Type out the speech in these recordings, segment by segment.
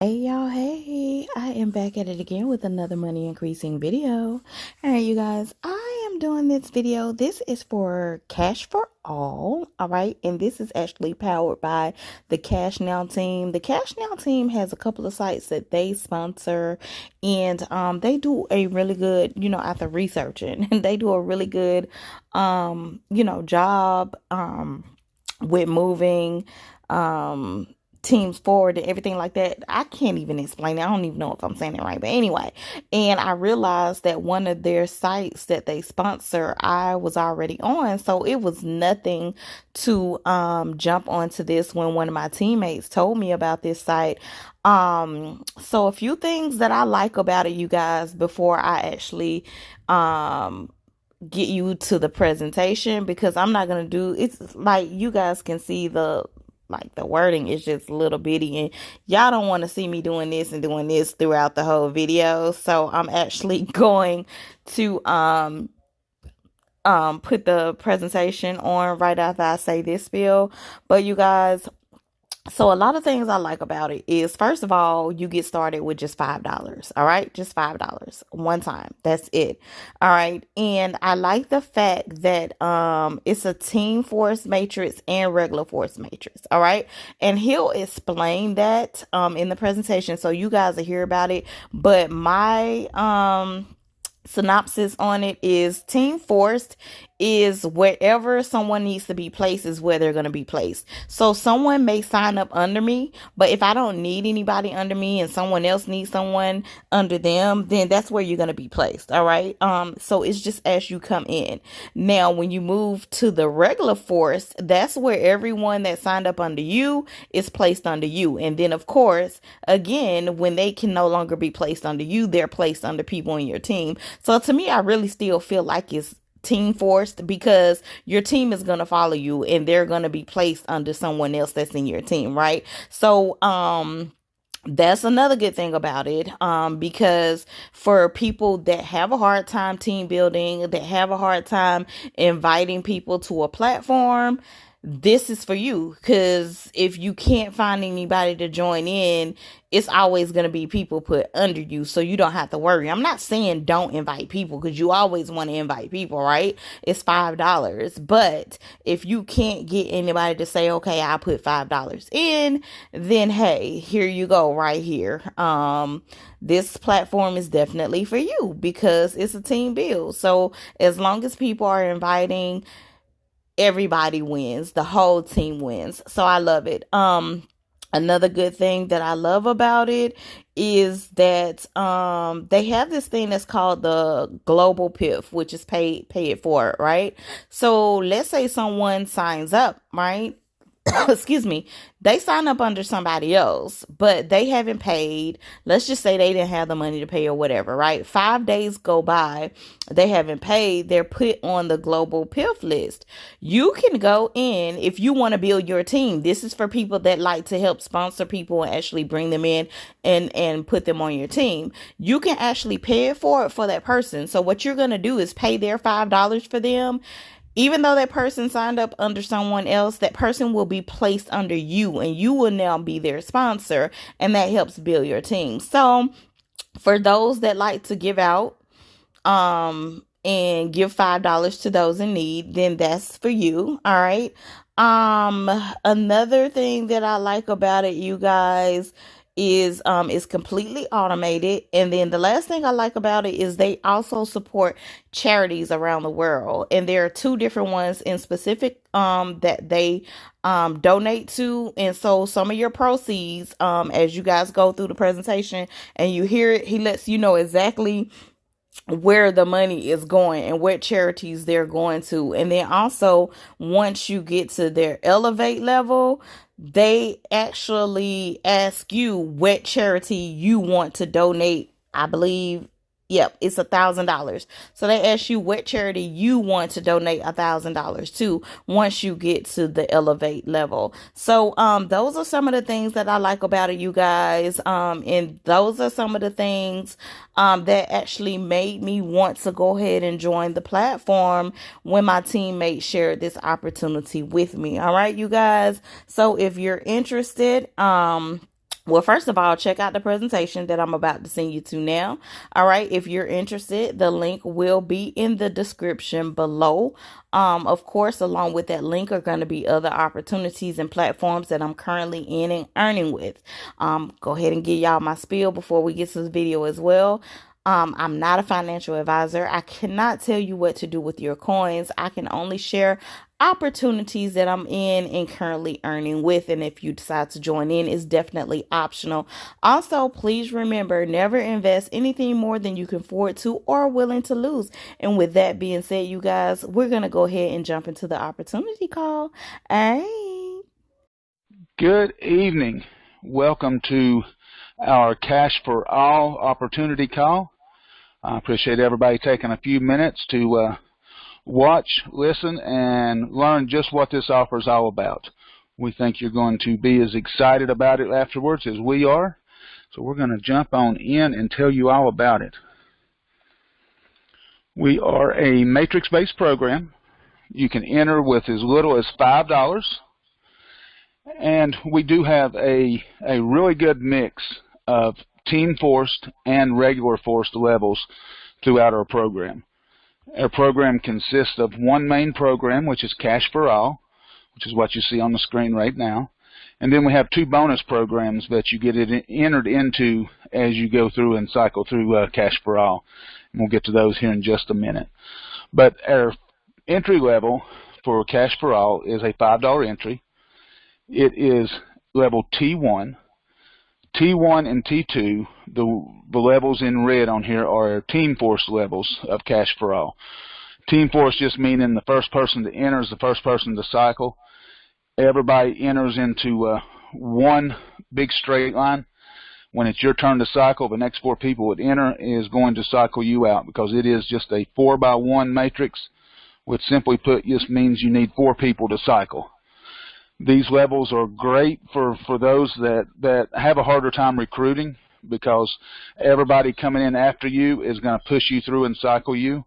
Hey y'all, hey, I am back at it again with another money increasing video. Alright, you guys, I am doing this video. This is for Cash4All, alright, and this is actually powered by the Cash Now team. The Cash Now team has a couple of sites that they sponsor, and they do a really good, after researching, and they do a really good, job, with moving, um, teams forward and everything like that. I can't even explain it. I don't even know if I'm saying it right. But anyway, and I realized that one of their sites that they sponsor, I was already on. So it was nothing to jump onto this when one of my teammates told me about this site. So a few things that I like about it, you guys, before I actually get you to the presentation, because I'm not gonna do it's like you guys can see the wording is just a little bitty, and y'all don't want to see me doing this and doing this throughout the whole video. So I'm actually going to put the presentation on right after I say this spiel. But you guys, so a lot of things I like about it is, first of all, you get started with just $5. All right. Just $5 one time. That's it. All right. And I like the fact that it's a team force matrix and regular force matrix. All right. And he'll explain that in the presentation, so you guys will hear about it. But my synopsis on it is: team forced is wherever someone needs to be placed is where they're going to be placed. So someone may sign up under me, but if I don't need anybody under me and someone else needs someone under them, then that's where you're going to be placed. All right. So it's just as you come in. Now, when you move to the regular force, that's where everyone that signed up under you is placed under you. And then, of course, again, when they can no longer be placed under you, they're placed under people in your team. So to me, I really still feel like it's team forced, because your team is going to follow you and they're going to be placed under someone else that's in your team, right? So that's another good thing about it, because for people that have a hard time team building, that have a hard time inviting people to a platform, this is for you. Because if you can't find anybody to join in, it's always going to be people put under you, so you don't have to worry. I'm not saying don't invite people, because you always want to invite people, right? It's $5. But if you can't get anybody to say, okay, I'll put $5 in, then hey, here you go, right here. This platform is definitely for you, because it's a team build. So as long as people are inviting, everybody wins, the whole team wins. So I love it. Another good thing that I love about it is that they have this thing that's called the global PIF, which is pay it forward, right? So let's say someone signs up, right? Excuse me, they sign up under somebody else, but they haven't paid. Let's just say they didn't have the money to pay or whatever, right? 5 days go by, they haven't paid. They're put on the global PIF list. You can go in if you want to build your team. This is for people that like to help sponsor people and actually bring them in and put them on your team. You can actually pay it forward for that person. So what you're going to do is pay their $5 for them. Even though that person signed up under someone else, that person will be placed under you, and you will now be their sponsor, and that helps build your team. So for those that like to give out and give $5 to those in need, then that's for you. All right. Another thing that I like about it, you guys, is it's completely automated. And then the last thing I like about it is they also support charities around the world, and there are two different ones in specific that they donate to. And so some of your proceeds, as you guys go through the presentation and you hear it, he lets you know exactly where the money is going and what charities they're going to. And then also, once you get to their elevate level, they actually ask you what charity you want to donate. I believe, yep, it's $1,000. So they ask you what charity you want to donate $1,000 to once you get to the elevate level. So those are some of the things that I like about it, you guys. And those are some of the things that actually made me want to go ahead and join the platform when my teammates shared this opportunity with me. All right, you guys. So if you're interested, Well, first of all, check out the presentation that I'm about to send you to now. All right. If you're interested, the link will be in the description below. Of course, along with that link are going to be other opportunities and platforms that I'm currently in and earning with. Go ahead and give y'all my spiel before we get to the video as well. I'm not a financial advisor. I cannot tell you what to do with your coins. I can only share opportunities that I'm in and currently earning with. And if you decide to join in, it's definitely optional. Also, please remember, never invest anything more than you can afford to or are willing to lose. And with that being said, you guys, we're going to go ahead and jump into the opportunity call. All right. Good evening. Welcome to our Cash for All opportunity call. I appreciate everybody taking a few minutes to watch, listen, and learn just what this offer is all about. We think you're going to be as excited about it afterwards as we are. So we're going to jump on in and tell you all about it. We are a matrix-based program. You can enter with as little as $5. And we do have a really good mix of team forced and regular forced levels throughout our program. Our program consists of one main program, which is Cash for All, which is what you see on the screen right now. And then we have two bonus programs that you get entered into as you go through and cycle through Cash for All. And we'll get to those here in just a minute. But our entry level for Cash for All is a $5 entry. It is level T1. T1 and T2, the levels in red on here are team force levels of Cash for All. Team force just meaning the first person to enter is the first person to cycle. Everybody enters into one big straight line. When it's your turn to cycle, the next four people that enter is going to cycle you out because it is just a 4x1 matrix, which simply put just means you need four people to cycle. These levels are great for those that have a harder time recruiting because everybody coming in after you is going to push you through and cycle you,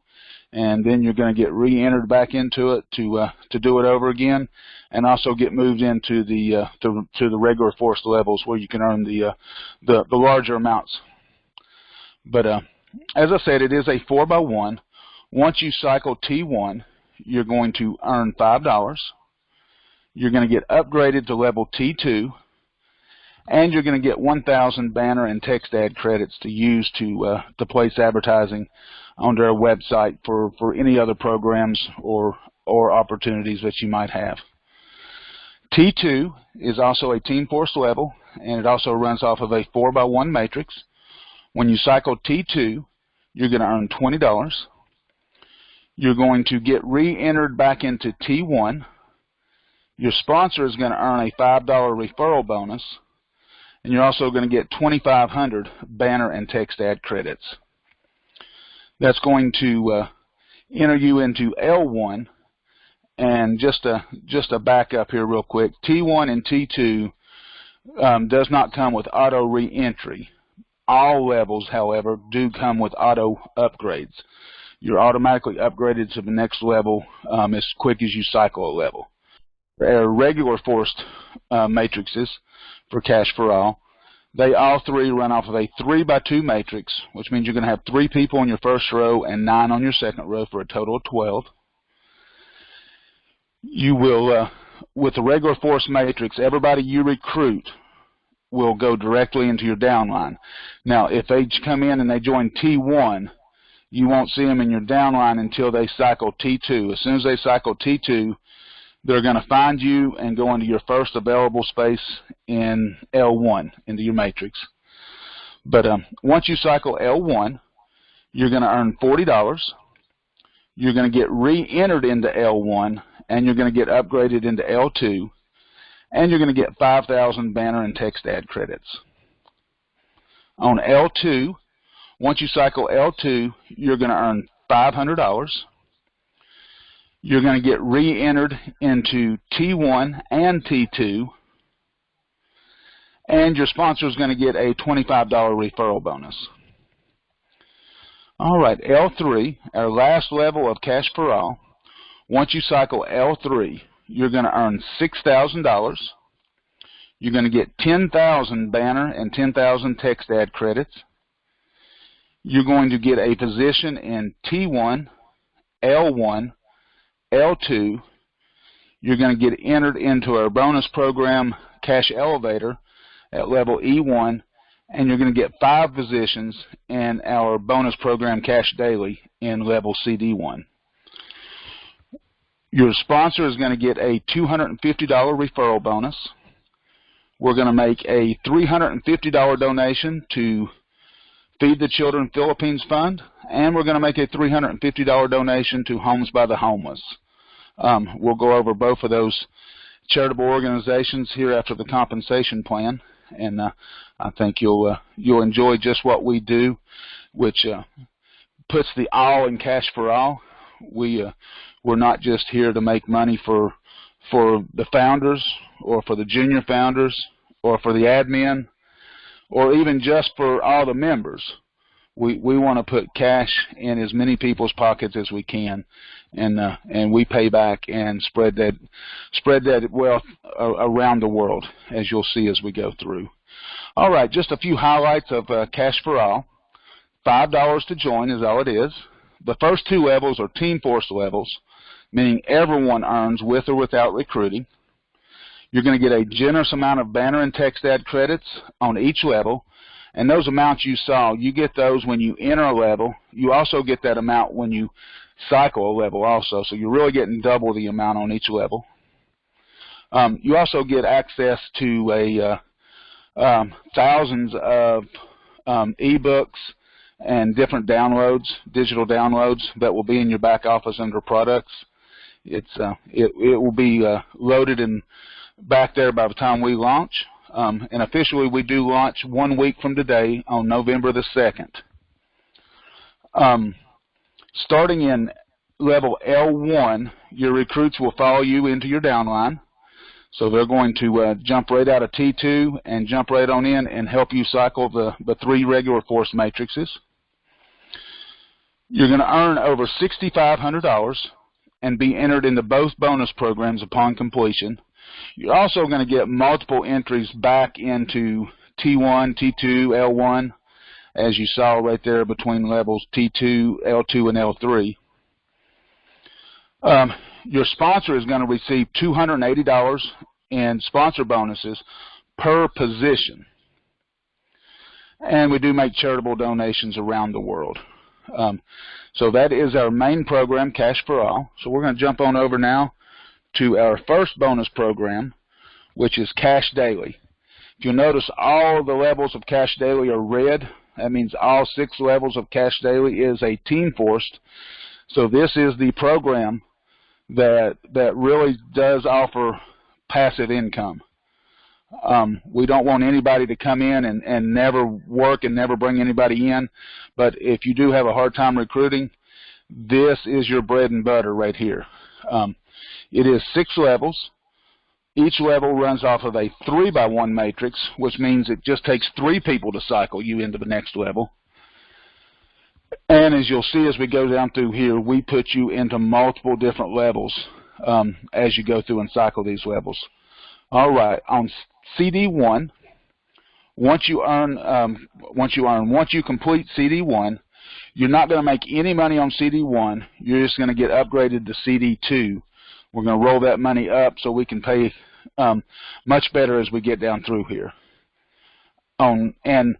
and then you're going to get re-entered back into it to do it over again, and also get moved into the to the regular force levels where you can earn the larger amounts. But as I said, it is a 4x1. Once you cycle T1, you're going to earn $5. You're going to get upgraded to level T2, and you're going to get 1,000 banner and text ad credits to use to place advertising on their website for any other programs or opportunities that you might have. T2 is also a team force level, and it also runs off of a 4x1 matrix. When you cycle T2, you're going to earn $20. You're going to get re-entered back into T1. Your sponsor is going to earn a $5 referral bonus, and you're also going to get 2,500 banner and text ad credits. That's going to enter you into L1, and just a back up here real quick. T1 and T2 does not come with auto re-entry. All levels, however, do come with auto upgrades. You're automatically upgraded to the next level as quick as you cycle a level. Our regular forced matrices for Cash for All, they all three run off of a 3x2 matrix, which means you're going to have 3 people in your first row and 9 on your second row for a total of 12. You will, with the regular force matrix, everybody you recruit will go directly into your downline. Now, if they come in and they join T1, you won't see them in your downline until they cycle T2. As soon as they cycle T2, they're going to find you and go into your first available space in L1, into your matrix. But once you cycle L1, you're going to earn $40. You're going to get re-entered into L1, and you're going to get upgraded into L2, and you're going to get 5,000 banner and text ad credits. On L2, once you cycle L2, you're going to earn $500. You're going to get re-entered into T1 and T2, and your sponsor is going to get a $25 referral bonus. All right, L3, our last level of Cash for All. Once you cycle L3, you're going to earn $6,000. You're going to get 10,000 banner and 10,000 text ad credits. You're going to get a position in T1, L1, L2. You're going to get entered into our bonus program, Cash Elevator, at level E1, and you're going to get 5 positions in our bonus program, Cash Daily, in level CD1. Your sponsor is going to get a $250 referral bonus. We're going to make a $350 donation to Feed the Children Philippines Fund, and we're going to make a $350 donation to Homes by the Homeless. We'll go over both of those charitable organizations here after the compensation plan, and I think you'll enjoy just what we do, which puts the all in Cash for All. We're not just here to make money for the founders or for the junior founders or for the admin or even just for all the members. We want to put cash in as many people's pockets as we can, and we pay back and spread that wealth around the world, as you'll see as we go through. All right, just a few highlights of Cash for All. $5 to join is all it is. The first 2 levels are Team Force levels, meaning everyone earns with or without recruiting. You're going to get a generous amount of banner and text ad credits on each level, and those amounts you saw, you get those when you enter a level. You also get that amount when you cycle a level also, so you're really getting double the amount on each level. You also get access to thousands of ebooks and different downloads, digital downloads that will be in your back office under products. It will be loaded and back there by the time we launch. And officially we do launch 1 week from today on November the 2nd. Starting in level L1, your recruits will follow you into your downline. So they're going to jump right out of T2 and jump right on in and help you cycle the 3 regular force matrices. You're going to earn over $6,500 and be entered into both bonus programs upon completion. You're also going to get multiple entries back into T1, T2, L1, as you saw right there between levels T2, L2, and L3. Your sponsor is going to receive $280 in sponsor bonuses per position. And we do make charitable donations around the world. So that is our main program, Cash for All. So we're going to jump on over now to our first bonus program, which is Cash Daily. If you'll notice, all the levels of Cash Daily are red. That means all 6 levels of Cash Daily is a team forced. So this is the program that really does offer passive income. We don't want anybody to come in and never work and never bring anybody in. But if you do have a hard time recruiting, this is your bread and butter right here. It is 6 levels. Each level runs off of a 3x1 matrix, which means it just takes 3 people to cycle you into the next level. And as you'll see as we go down through here, we put you into multiple different levels as you go through and cycle these levels. All right, on CD1, once you complete CD1, you're not going to make any money on CD1. You're just going to get upgraded to CD2. We're going to roll that money up so we can pay much better as we get down through here. And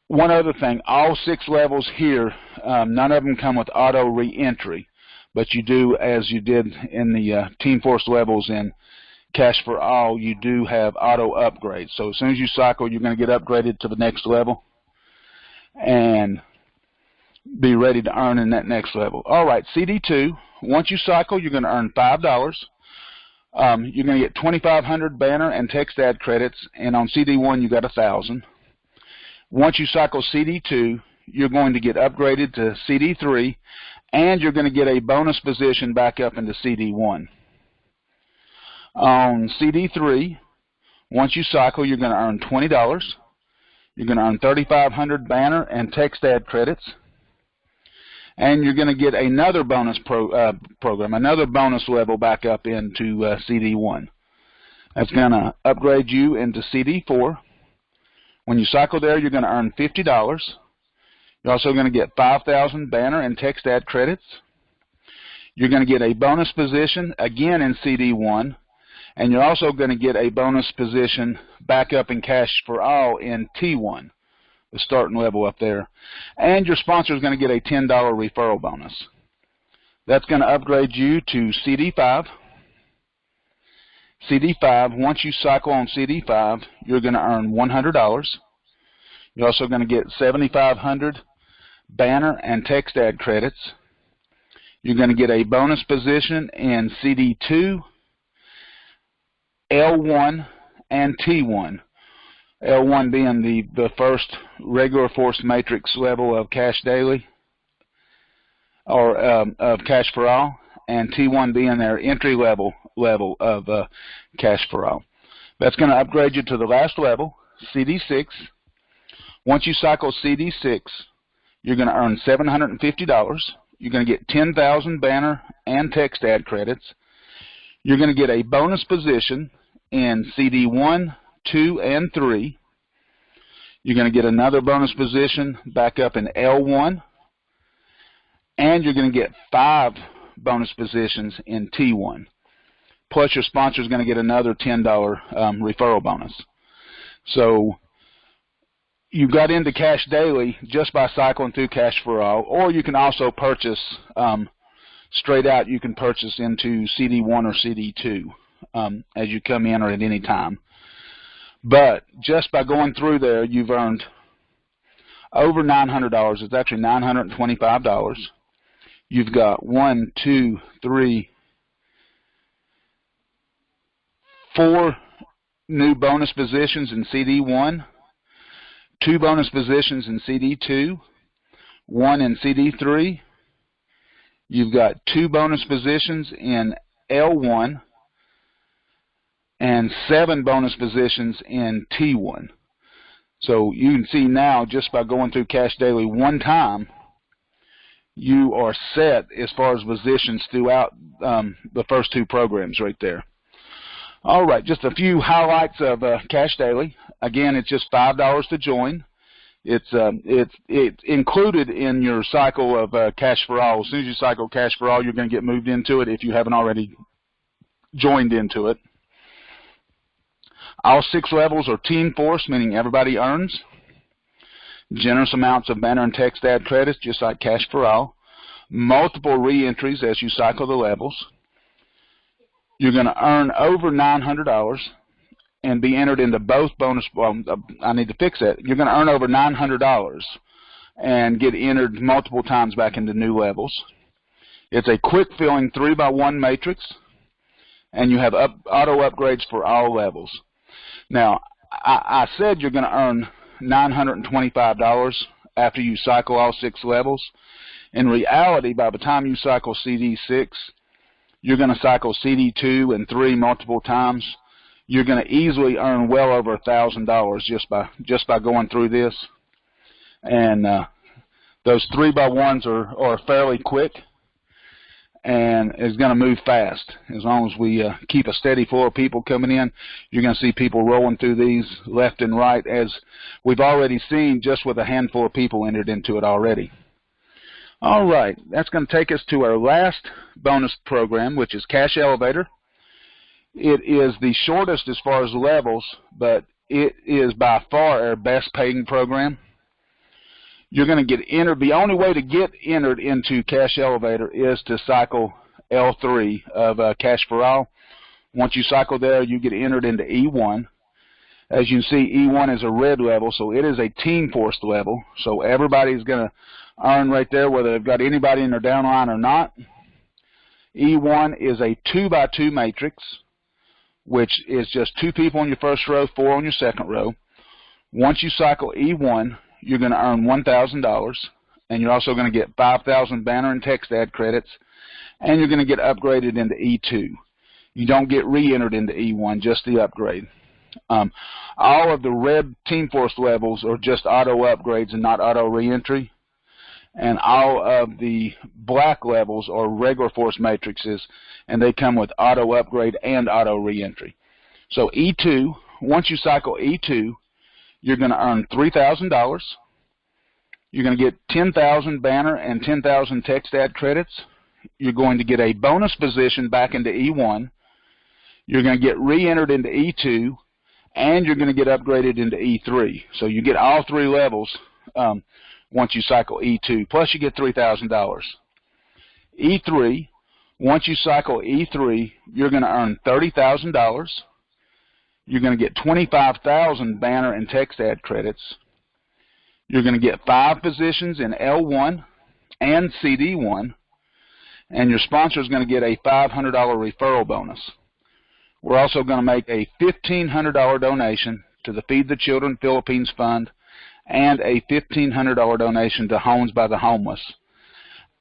one other thing, all 6 levels here, none of them come with auto re-entry, but you do, as you did in the Team Force levels in Cash for All, you do have auto upgrades. So as soon as you cycle, you're going to get upgraded to the next level and be ready to earn in that next level. All right, CD2, once you cycle, you're going to earn $5. You're going to get 2,500 banner and text ad credits, and on CD1 you got 1,000. Once you cycle CD2, you're going to get upgraded to CD3, and you're going to get a bonus position back up into CD1. On CD3, once you cycle, you're going to earn $20. You're going to earn 3,500 banner and text ad credits, and you're going to get another bonus program, another bonus level back up into CD1. That's going to upgrade you into CD4. When you cycle there, you're going to earn $50. You're also going to get 5,000 banner and text ad credits. You're going to get a bonus position, again in CD1, and you're also going to get a bonus position back up in Cash4All in T1, the starting level up there. And your sponsor is going to get a $10 referral bonus. That's going to upgrade you to CD5. CD5, once you cycle on CD5, you're going to earn $100. You're also going to get 7,500 banner and text ad credits. You're going to get a bonus position in CD2, L1, and T1. L1 being the first regular force matrix level of Cash Daily, or of Cash4All, and T1 being their entry level of Cash4All. That's going to upgrade you to the last level, CD6. Once you cycle CD6, you're going to earn $750. You're going to get 10,000 banner and text ad credits. You're going to get a bonus position in CD1, 2, and 3. You're going to get another bonus position back up in L1. And you're going to get 5 bonus positions in T1. Plus your sponsor is going to get another $10 referral bonus. So you got into Cash Daily just by cycling through Cash4All, or you can also purchase straight out. You can purchase into CD1 or CD2 as you come in or at any time. But just by going through there, you've earned over $900. It's actually $925. You've got 1, 2, 3, 4 new bonus positions in CD1, 2 bonus positions in CD2, 1 in CD3. You've got 2 bonus positions in L1 and 7 bonus positions in T1. So you can see now, just by going through Cash Daily one time, you are set as far as positions throughout the first 2 programs right there. All right, just a few highlights of Cash Daily. Again, it's just $5 to join. It's included in your cycle of Cash4All. As soon as you cycle Cash4All, you're going to get moved into it if you haven't already joined into it. All 6 levels are team force, meaning everybody earns. Generous amounts of banner and text ad credits, just like Cash4All. Multiple re-entries as you cycle the levels. You're going to earn over $900 and be entered into both bonus. Well, I need to fix that. You're going to earn over $900 and get entered multiple times back into new levels. It's a quick filling 3x1 matrix, and you have auto upgrades for all levels. Now, I said you're going to earn $925 after you cycle all 6 levels. In reality, by the time you cycle CD6, you're going to cycle CD2 and 3 multiple times. You're going to easily earn well over $1,000 just by going through this. And those 3x1s are fairly quick, and it's going to move fast. As long as we keep a steady flow of people coming in, you're going to see people rolling through these left and right, as we've already seen just with a handful of people entered into it already. All right, that's going to take us to our last bonus program, which is Cash Elevator. It is the shortest as far as levels, but it is by far our best paying program. You're going to get entered. The only way to get entered into Cash Elevator is to cycle L3 of Cash4All. Once you cycle there, you get entered into E1. As you can see, E1 is a red level, so it is a team force level. So everybody's going to earn right there, whether they've got anybody in their downline or not. E1 is a 2x2 matrix, which is just 2 people on your first row, 4 on your second row. Once you cycle E1, you're going to earn $1,000, and you're also going to get 5,000 banner and text ad credits, and you're going to get upgraded into E2. You don't get re-entered into E1, just the upgrade. All of the red Team Force levels are just auto upgrades and not auto re-entry, and all of the black levels are regular force matrices, and they come with auto upgrade and auto re-entry. So E2, once you cycle E2, you're going to earn $3,000. You're going to get 10,000 banner and 10,000 text ad credits. You're going to get a bonus position back into E1. You're going to get re-entered into E2, and you're going to get upgraded into E3. So you get all three levels once you cycle E2, plus you get $3,000. E3, once you cycle E3, you're going to earn $30,000. You're going to get 25,000 banner and text ad credits. You're going to get 5 positions in L1 and CD1, and your sponsor is going to get a $500 referral bonus. We're also going to make a $1,500 donation to the Feed the Children Philippines Fund and a $1,500 donation to Homes by the Homeless.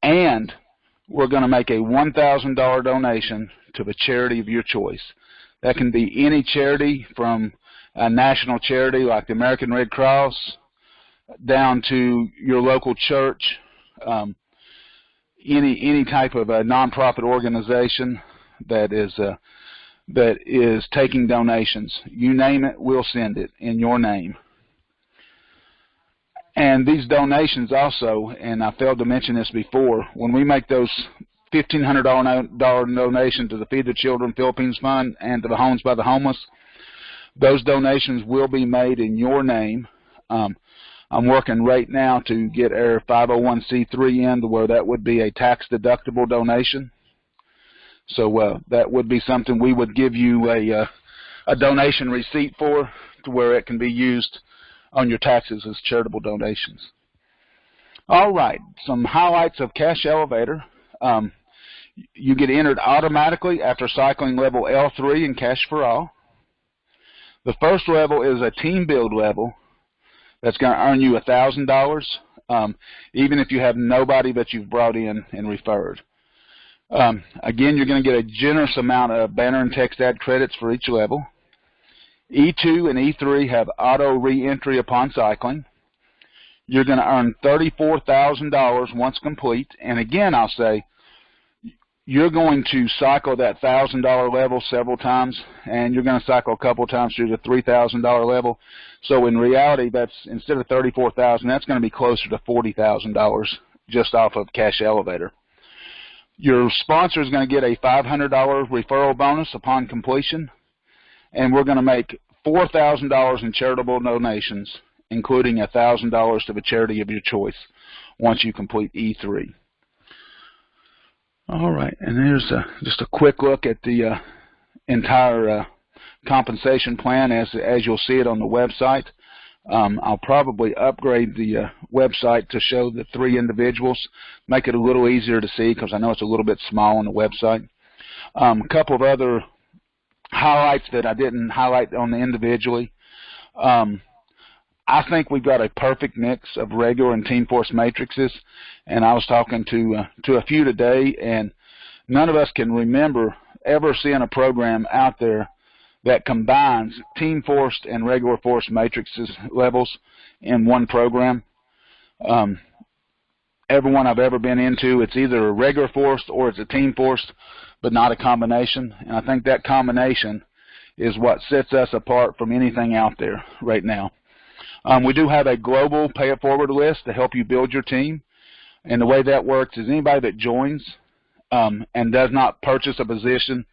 And we're going to make a $1,000 donation to the charity of your choice. That can be any charity, from a national charity like the American Red Cross down to your local church, any type of a nonprofit organization that is taking donations. You name it, we'll send it in your name. And these donations also, and I failed to mention this before, when we make those $1,500 donation to the Feed the Children Philippines Fund and to the Homes by the Homeless, those donations will be made in your name. I'm working right now to get our 501c3 in to where that would be a tax-deductible donation. So that would be something we would give you a donation receipt for, to where it can be used on your taxes as charitable donations. All right, some highlights of Cash Elevator. You get entered automatically after cycling level L3 in Cash4All. The first level is a team build level that's going to earn you $1,000, even if you have nobody that you've brought in and referred. Again, you're going to get a generous amount of banner and text ad credits for each level. E2 and E3 have auto re-entry upon cycling. You're going to earn $34,000 once complete. And again, I'll say, you're going to cycle that $1,000 level several times, and you're going to cycle a couple of times through the $3,000 level. So in reality, that's, instead of $34,000, that's going to be closer to $40,000 just off of Cash Elevator. Your sponsor is going to get a $500 referral bonus upon completion, and we're going to make $4,000 in charitable donations, including $1,000 to the charity of your choice once you complete E3. All right, and there's just a quick look at the entire compensation plan as you'll see it on the website. I'll probably upgrade the website to show the 3 individuals, make it a little easier to see because I know it's a little bit small on the website. A couple of other highlights that I didn't highlight on the individually. I think we've got a perfect mix of regular and Team Force matrices, and I was talking to a few today, and none of us can remember ever seeing a program out there that combines Team Force and regular Force matrices levels in one program. Everyone I've ever been into, it's either a regular Force or it's a Team Force, but not a combination, and I think that combination is what sets us apart from anything out there right now. We do have a global pay it forward list to help you build your team. And the way that works is anybody that joins and does not purchase a position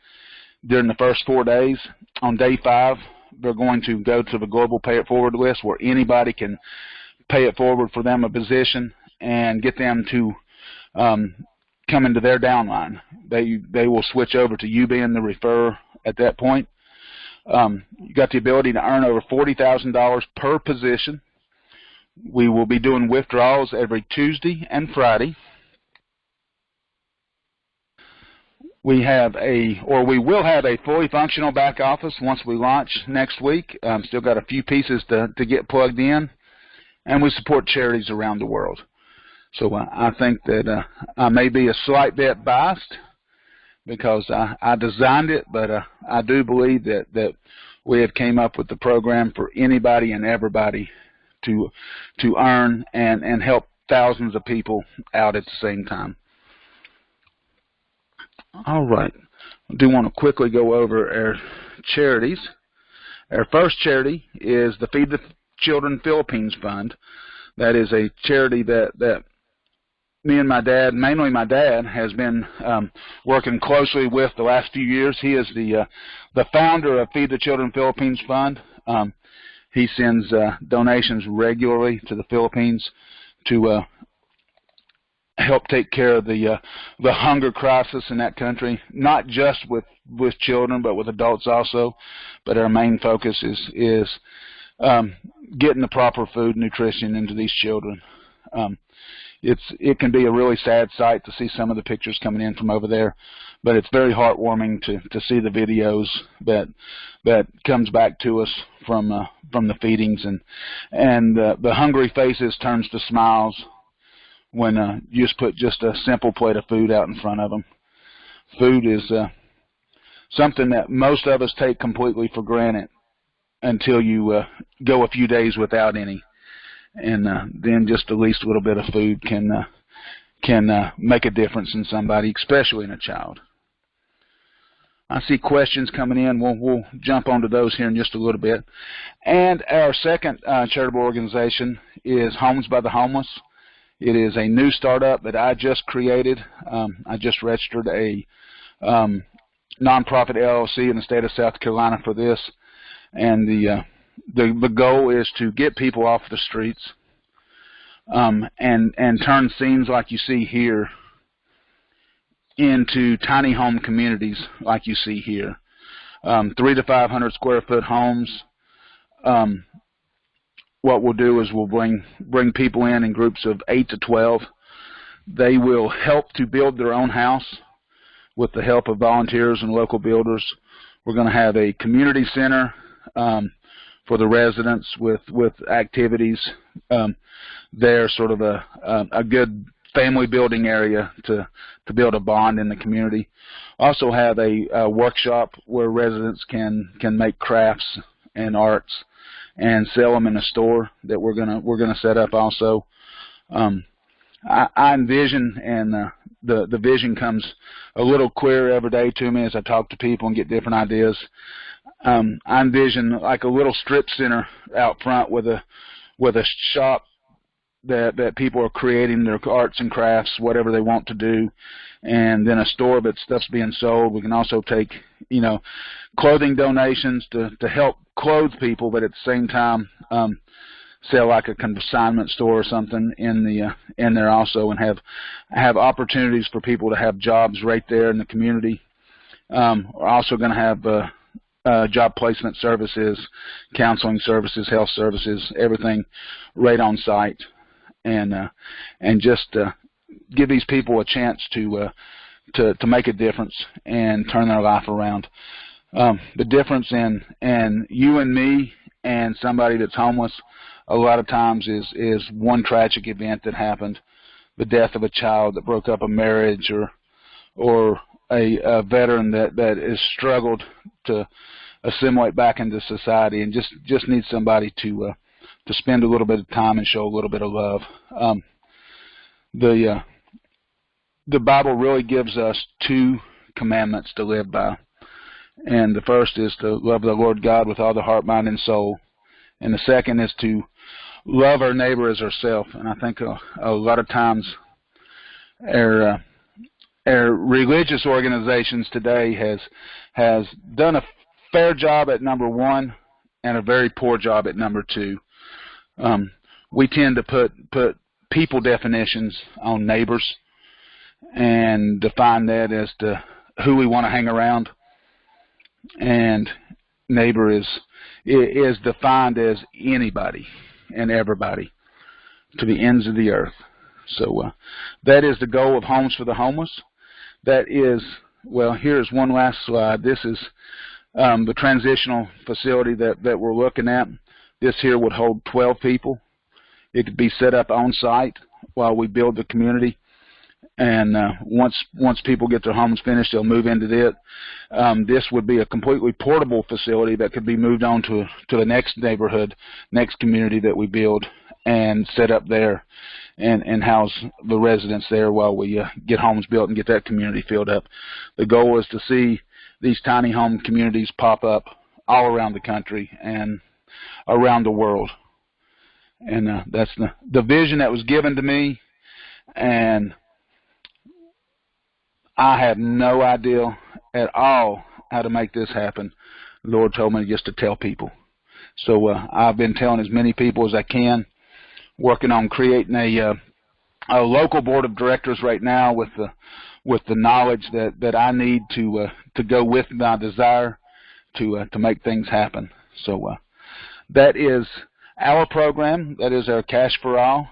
during the first 4 days, on day 5, they're going to go to the global pay it forward list where anybody can pay it forward for them a position and get them to come into their downline. They will switch over to you being the referrer at that point. You got the ability to earn over $40,000 per position. We will be doing withdrawals every Tuesday and Friday. We will have a fully functional back office once we launch next week. Still got a few pieces to get plugged in, and we support charities around the world. So I think that I may be a slight bit biased, because I designed it, but I do believe that we have came up with the program for anybody and everybody to earn and help thousands of people out at the same time. All right. I do want to quickly go over our charities. Our first charity is the Feed the Children Philippines Fund. That is a charity that me and my dad, mainly my dad, has been working closely with the last few years. He is the founder of Feed the Children Philippines Fund. He sends donations regularly to the Philippines to help take care of the hunger crisis in that country, not just with children, but with adults also. But our main focus is getting the proper food and nutrition into these children. It can be a really sad sight to see some of the pictures coming in from over there, but it's very heartwarming to see the videos that comes back to us from the feedings, and the hungry faces turns to smiles when you just put just a simple plate of food out in front of them. Food is something that most of us take completely for granted until you go a few days without any. And then just at least a little bit of food can make a difference in somebody, especially in a child. I see questions coming in. We'll jump onto those here in just a little bit. And our second charitable organization is Homes by the Homeless. It is a new startup that I just created. I just registered a nonprofit LLC in the state of South Carolina for this, and the goal is to get people off the streets and turn scenes like you see here into tiny home communities like you see here. 300 to 500 square foot homes. What we'll do is we'll bring people in groups of 8 to 12. They will help to build their own house with the help of volunteers and local builders. We're going to have a community center for the residents with activities there, sort of a good family building area to build a bond in the community. Also have a workshop where residents can make crafts and arts and sell them in a store that we're gonna set up also. I envision, and the vision comes a little clearer every day to me as I talk to people and get different ideas. I envision like a little strip center out front with a shop that people are creating their arts and crafts, whatever they want to do, and then a store that stuff's being sold. We can also take, clothing donations to help clothe people, but at the same time sell like a consignment store or something in there also, and have opportunities for people to have jobs right there in the community. We're also going to have job placement services, counseling services, health services, everything right on site, and just give these people a chance to make a difference and turn their life around. The difference in you and me and somebody that's homeless a lot of times is one tragic event that happened, the death of a child that broke up a marriage, or a veteran that has struggled to assimilate back into society and just needs somebody to spend a little bit of time and show a little bit of love. The Bible really gives us two commandments to live by. And the first is to love the Lord God with all the heart, mind, and soul. And the second is to love our neighbor as ourselves. And I think a lot of times our religious organizations today has done a fair job at number one and a very poor job at number two. We tend to put people definitions on neighbors and define that as to who we want to hang around. And neighbor is defined as anybody and everybody to the ends of the earth. So that is the goal of Homes for the Homeless. That is, well, here's one last slide. This is the transitional facility that we're looking at. This here would hold 12 people. It could be set up on site while we build the community. And once people get their homes finished, they'll move into it. This would be a completely portable facility that could be moved on to the next neighborhood, next community that we build, and set up there and house the residents there while we get homes built and get that community filled up. The goal is to see these tiny home communities pop up all around the country and around the world. And that's the vision that was given to me, and I had no idea at all how to make this happen. The Lord told me just to tell people. So I've been telling as many people as I can, working on creating a local board of directors right now with the knowledge that I need to go with my desire to make things happen. So that is our program. That is our Cash4All.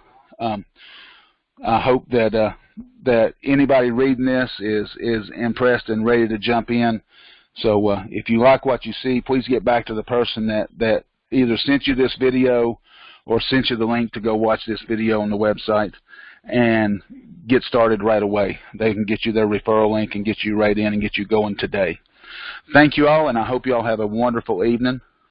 I hope that anybody reading this is impressed and ready to jump in. So if you like what you see, please get back to the person that either sent you this video or sent you the link to go watch this video on the website, and get started right away. They can get you their referral link and get you right in and get you going today. Thank you all, and I hope you all have a wonderful evening.